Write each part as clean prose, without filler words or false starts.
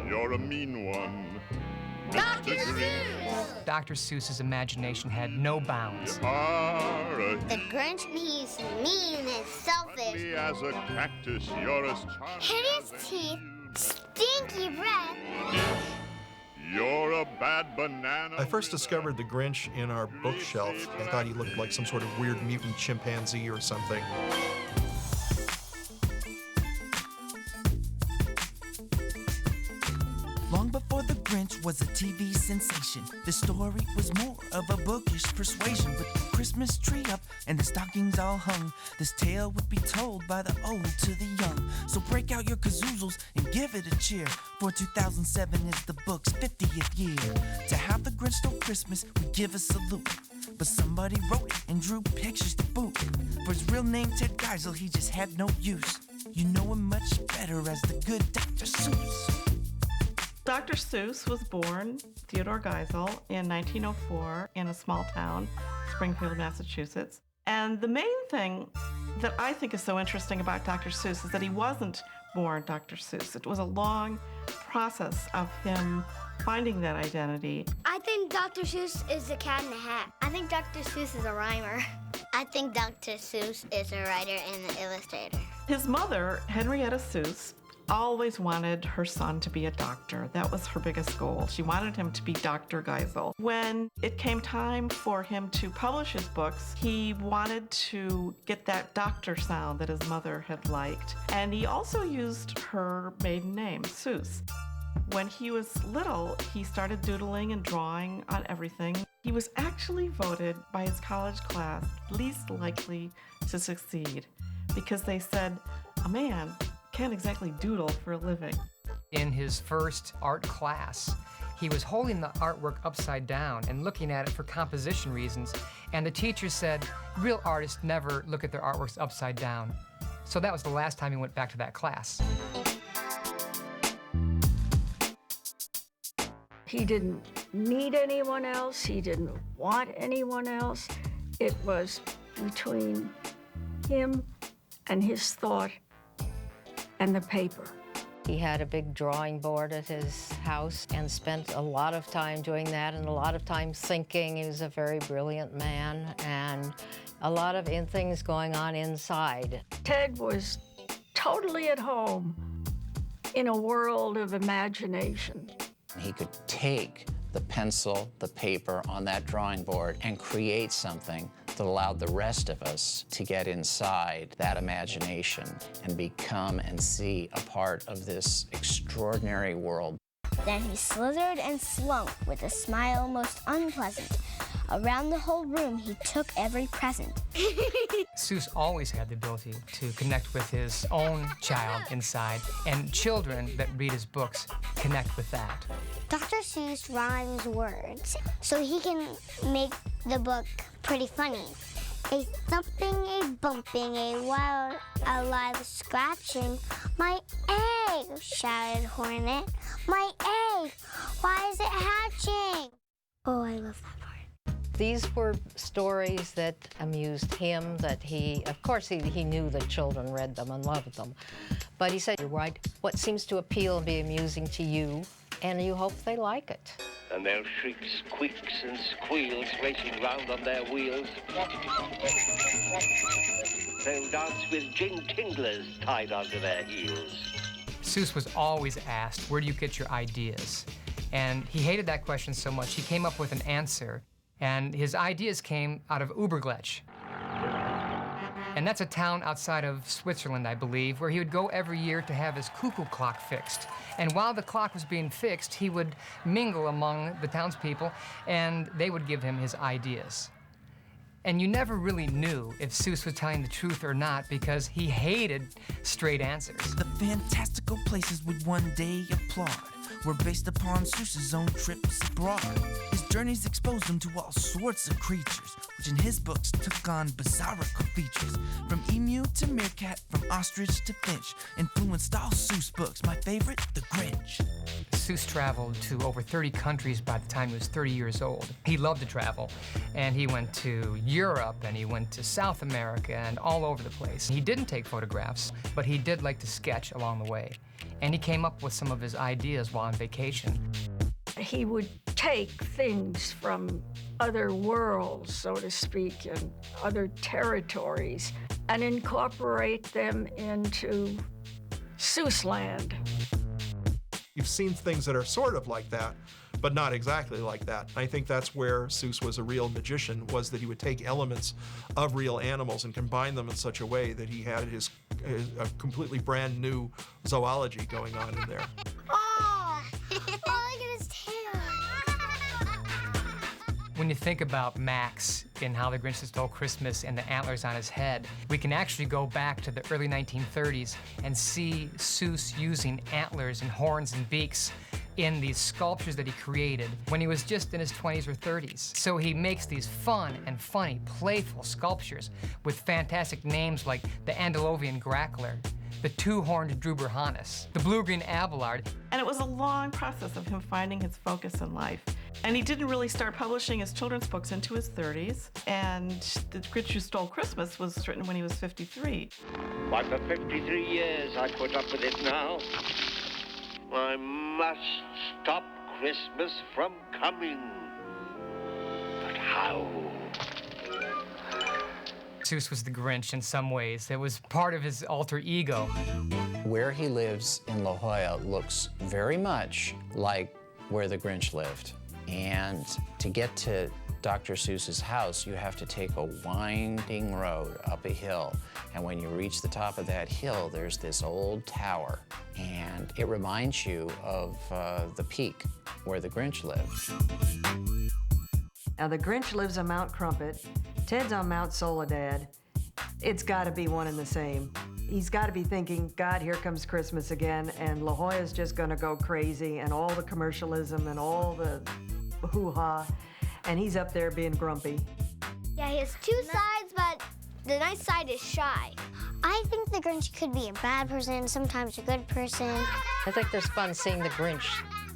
You're a mean one, Dr. Seuss! Dr. Seuss's imagination had no bounds. You are a The Grinch, he's mean and selfish. ugly as a cactus. You're as charming Hideous as a teeth, eel. stinky breath. You're a bad banana. I first discovered the Grinch in our bookshelf. I thought he looked like some sort of weird mutant chimpanzee or something. Long before the Grinch was a TV sensation, the story was more of a bookish persuasion. With the Christmas tree up and the stockings all hung, this tale would be told by the old to the young. So break out your kazoozles and give it a cheer, for 2007 is the book's 50th year. To have the Grinch Stole Christmas, we give a salute. But somebody wrote it and drew pictures to boot. For his real name, Ted Geisel, he just had no use. You know him much better as the good Dr. Seuss. Dr. Seuss was born, Theodore Geisel, in 1904 in a small town, Springfield, Massachusetts. And the main thing that I think is so interesting about Dr. Seuss is that he wasn't born Dr. Seuss. It was a long process of him finding that identity. I think Dr. Seuss is a cat in a hat. I think Dr. Seuss is a rhymer. I think Dr. Seuss is a writer and an illustrator. His mother, Henrietta Seuss, always wanted her son to be a doctor. That was her biggest goal. She wanted him to be Dr. Geisel. When it came time for him to publish his books, he wanted to get that doctor sound that his mother had liked. And he also used her maiden name, Seuss. When he was little, he started doodling and drawing on everything. He was actually voted by his college class least likely to succeed because they said, a man can't exactly doodle for a living. In his first art class, he was holding the artwork upside down and looking at it for composition reasons, and the teacher said, real artists never look at their artworks upside down. So that was the last time he went back to that class. He didn't need anyone else. He didn't want anyone else. It was between him and his thought and the paper. He had a big drawing board at his house and spent a lot of time doing that and a lot of time thinking. He was a very brilliant man and a lot of things going on inside. Ted was totally at home in a world of imagination. He could take the pencil, the paper on that drawing board and create something that allowed the rest of us to get inside that imagination and become and see a part of this extraordinary world. Then he slithered and slunk with a smile most unpleasant. Around the whole room he took every present. Seuss always had the ability to connect with his own child inside, and children that read his books connect with that. Dr. Seuss rhymes words, so he can make the book pretty funny. A thumping, a bumping, a wild, alive scratching. My egg, shouted Hornet. My egg, why is it hatching? Oh, I love that part. These were stories that amused him, that of course he knew that children read them and loved them. But he said, you write what seems to appeal and be amusing to you, and you hope they like it. And they'll shriek squeaks and squeals, racing round on their wheels. They'll dance with jing-tinglers tied onto their heels. Seuss was always asked, where do you get your ideas? And he hated that question so much, he came up with an answer. And his ideas came out of Uberglitch. And that's a town outside of Switzerland, I believe, where he would go every year to have his cuckoo clock fixed. And while the clock was being fixed, he would mingle among the townspeople, and they would give him his ideas. And you never really knew if Seuss was telling the truth or not because he hated straight answers. The fantastical places would one day applaud were based upon Seuss's own trips abroad. His journeys exposed him to all sorts of creatures, which in his books took on bizarrical features. From emu to meerkat, from ostrich to finch, influenced all Seuss books. My favorite, The Grinch. Seuss traveled to over 30 countries by the time he was 30 years old. He loved to travel, and he went to Europe, and he went to South America, and all over the place. He didn't take photographs, but he did like to sketch along the way. and he came up with some of his ideas while on vacation. He would take things from other worlds, so to speak, and other territories, and incorporate them into Seuss land. You've seen things that are sort of like that, but not exactly like that. I think that's where Seuss was a real magician, was that he would take elements of real animals and combine them in such a way that he had a completely brand new zoology going on in there. Oh, look at his tail. When you think about Max and how the Grinch Stole Christmas and the antlers on his head, we can actually go back to the early 1930s and see Seuss using antlers and horns and beaks in these sculptures that he created when he was just in his 20s or 30s. So he makes these fun and funny, playful sculptures with fantastic names like the Andaluvian Grackler, the two-horned Druberhannes, the blue-green Abelard. And it was a long process of him finding his focus in life. And he didn't really start publishing his children's books into his 30s. And The Grinch Who Stole Christmas was written when he was 53. Why, for 53 years I put up with it now. I must stop Christmas from coming. But how? Seuss was the Grinch in some ways. It was part of his alter ego. Where he lives in La Jolla looks very much like where the Grinch lived. And to get to Dr. Seuss's house, you have to take a winding road up a hill. And when you reach the top of that hill, there's this old tower. And it reminds you of the peak where the Grinch lived. Now, the Grinch lives on Mount Crumpet. Ted's on Mount Soledad. It's got to be one and the same. He's got to be thinking, God, here comes Christmas again, and La Jolla's just going to go crazy, and all the commercialism and all the hoo-ha, and he's up there being grumpy. Yeah, he has two sides, but the nice side is shy. I think the Grinch could be a bad person, sometimes a good person. I think there's fun seeing the Grinch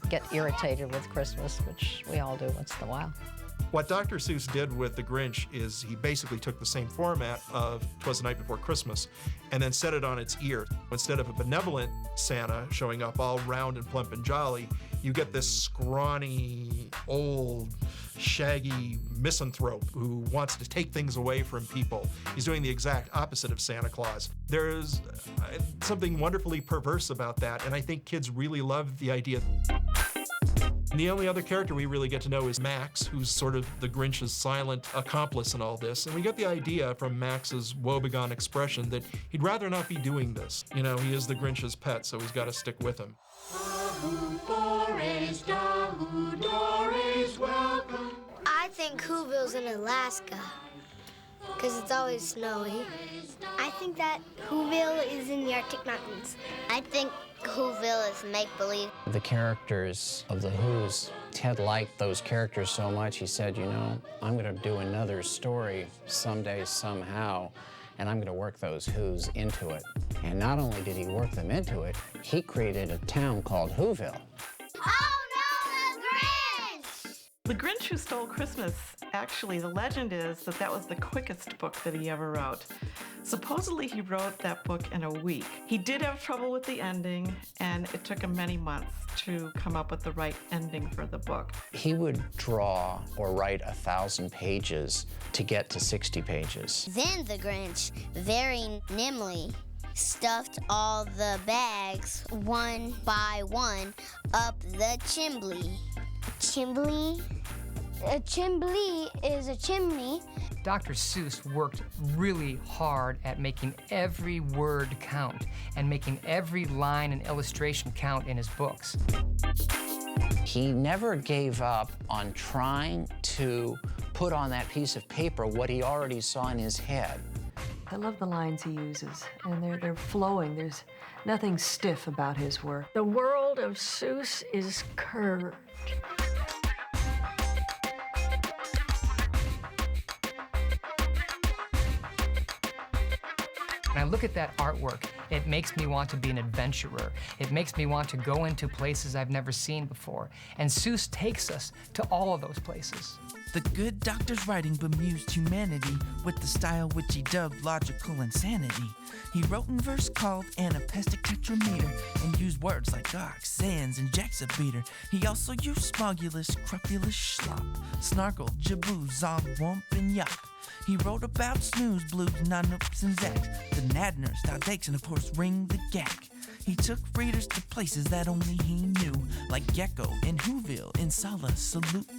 get irritated with Christmas, which we all do once in a while. What Dr. Seuss did with the Grinch is he basically took the same format of 'Twas the Night Before Christmas and then set it on its ear. Instead of a benevolent Santa showing up all round and plump and jolly, you get this scrawny, old, shaggy misanthrope who wants to take things away from people. He's doing the exact opposite of Santa Claus. There's something wonderfully perverse about that, and I think kids really love the idea. And the only other character we really get to know is Max, who's sort of the Grinch's silent accomplice in all this. And we get the idea from Max's woebegone expression that he'd rather not be doing this. You know, he is the Grinch's pet, so he's got to stick with him. I think Whoville's in Alaska, because it's always snowy. I think that Whoville is in the Arctic Mountains. I think Whoville is make-believe. The characters of the Who's, Ted liked those characters so much, he said, you know, I'm going to do another story someday, somehow, and I'm going to work those Who's into it. And not only did he work them into it, he created a town called Whoville. Oh no, the Grinch! The Grinch Who Stole Christmas, actually, the legend is that that was the quickest book that he ever wrote. Supposedly, he wrote that book in a week. He did have trouble with the ending, and it took him many months to come up with the right ending for the book. He would draw or write 1,000 pages to get to 60 pages. Then the Grinch, very nimbly, stuffed all the bags one by one up the chimbley. Chimbley? A chimbley is a chimney. Dr. Seuss worked really hard at making every word count and making every line and illustration count in his books. He never gave up on trying to put on that piece of paper what he already saw in his head. I love the lines he uses, and they're flowing. There's nothing stiff about his work. The world of Seuss is curved. And I look at that artwork, it makes me want to be an adventurer. It makes me want to go into places I've never seen before. And Seuss takes us to all of those places. The good doctor's writing bemused humanity with the style which he dubbed logical insanity. He wrote in verse called anapestic tetrameter and used words like ox, sans, and jacksabeater. He also used smogulus, crupulous schlop, snargle, jaboo, zog, wump, and yop. He wrote about snooze, blues, non-noops, and zacks, the nadners, dodakes, and of course ring the gack. He took readers to places that only he knew, like Gecko and Whoville in Sala Salute.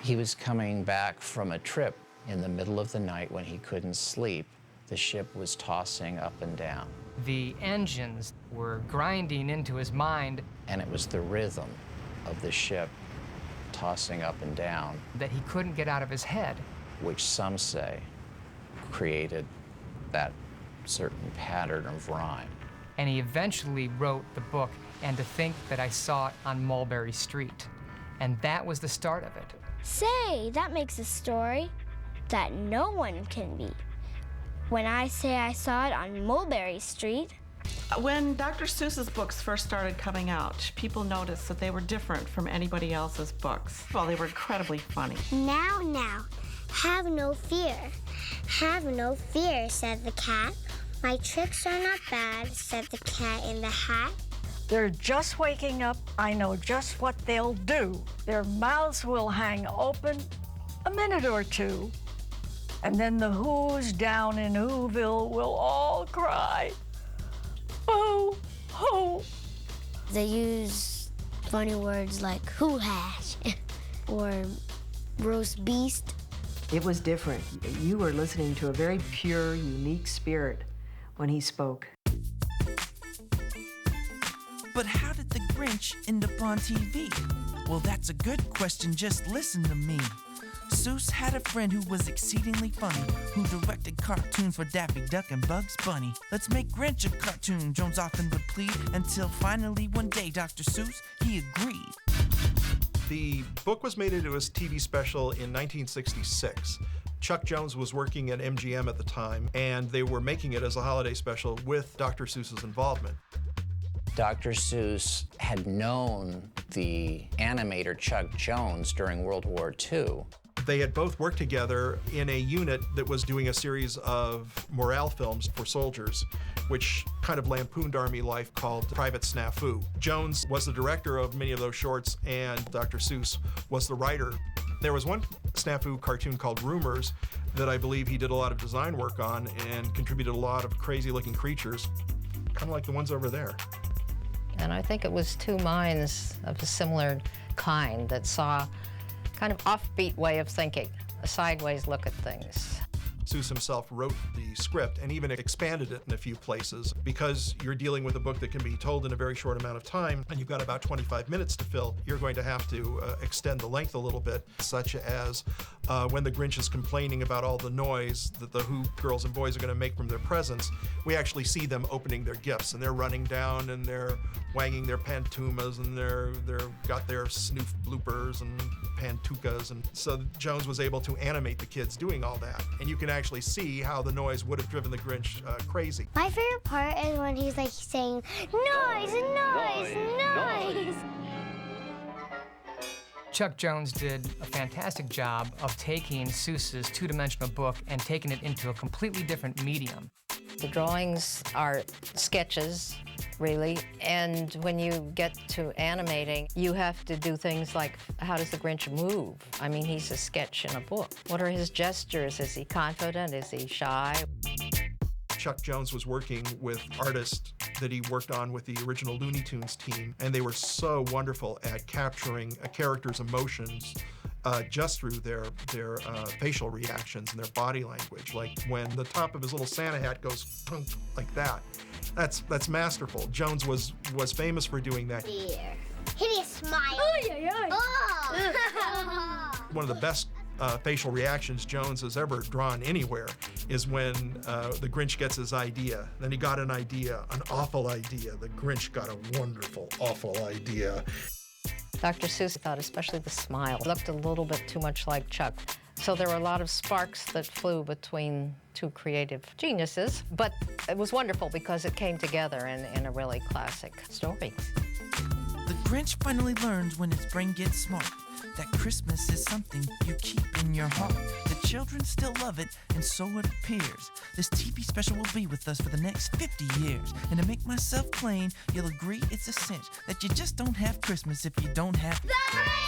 He was coming back from a trip in the middle of the night when he couldn't sleep. The ship was tossing up and down. The engines were grinding into his mind. And it was the rhythm of the ship tossing up and down that he couldn't get out of his head. Which some say created that certain pattern of rhyme. And he eventually wrote the book, And to Think That I Saw It on Mulberry Street. And that was the start of it. Say, that makes a story that no one can beat. When I say I saw it on Mulberry Street. When Dr. Seuss's books first started coming out, people noticed that they were different from anybody else's books. Well, they were incredibly funny. Now, have no fear. Have no fear, said the cat. My tricks are not bad, said the cat in the hat. They're just waking up. I know just what they'll do. Their mouths will hang open a minute or two, and then the Who's down in Whoville will all cry. Boo, hoo. They use funny words like who hash or roast beast. It was different. You were listening to a very pure, unique spirit when he spoke. But how did the Grinch end up on TV? Well, that's a good question, just listen to me. Seuss had a friend who was exceedingly funny, who directed cartoons for Daffy Duck and Bugs Bunny. Let's make Grinch a cartoon, Jones often would plead, until finally one day Dr. Seuss, he agreed. The book was made into a TV special in 1966. Chuck Jones was working at MGM at the time, and they were making it as a holiday special with Dr. Seuss's involvement. Dr. Seuss had known the animator Chuck Jones during World War II. They had both worked together in a unit that was doing a series of morale films for soldiers, which kind of lampooned Army life, called Private Snafu. Jones was the director of many of those shorts, and Dr. Seuss was the writer. There was one Snafu cartoon called Rumors that I believe he did a lot of design work on and contributed a lot of crazy-looking creatures, kind of like the ones over there. And I think it was two minds of a similar kind that saw kind of offbeat way of thinking, a sideways look at things. Seuss himself wrote the script and even expanded it in a few places. Because you're dealing with a book that can be told in a very short amount of time, and you've got about 25 minutes to fill, you're going to have to extend the length a little bit, such as when the Grinch is complaining about all the noise that the Who girls and boys are going to make from their presents, we actually see them opening their gifts, and they're running down and they're wagging their pantumas, and they're got their snoof bloopers and pantukas, and so Jones was able to animate the kids doing all that, and you can actually see how the noise would have driven the Grinch crazy. My favorite part is when he's like saying, noise, noise, noise. Chuck Jones did a fantastic job of taking Seuss's two-dimensional book and taking it into a completely different medium. The drawings are sketches, really, and when you get to animating, you have to do things like, how does the Grinch move? I mean, he's a sketch in a book. What are his gestures? Is he confident? Is he shy? Chuck Jones was working with artists that he worked on with the original Looney Tunes team, and they were so wonderful at capturing a character's emotions just through their facial reactions and their body language. Like when the top of his little Santa hat goes punk like that. That's masterful. Jones was famous for doing that. Here. Hideous smile. Oh, yeah, yeah. Oh. One of the best facial reactions Jones has ever drawn anywhere is when the Grinch gets his idea. Then he got an idea, an awful idea. The Grinch got a wonderful, awful idea. Dr. Seuss thought especially the smile looked a little bit too much like Chuck. So there were a lot of sparks that flew between two creative geniuses, but it was wonderful because it came together in a really classic story. The Grinch finally learns when his brain gets smart that Christmas is something you keep in your heart. The children still love it, and so it appears. This TV special will be with us for the next 50 years. And to make myself plain, you'll agree it's a cinch that you just don't have Christmas if you don't have The Grinch!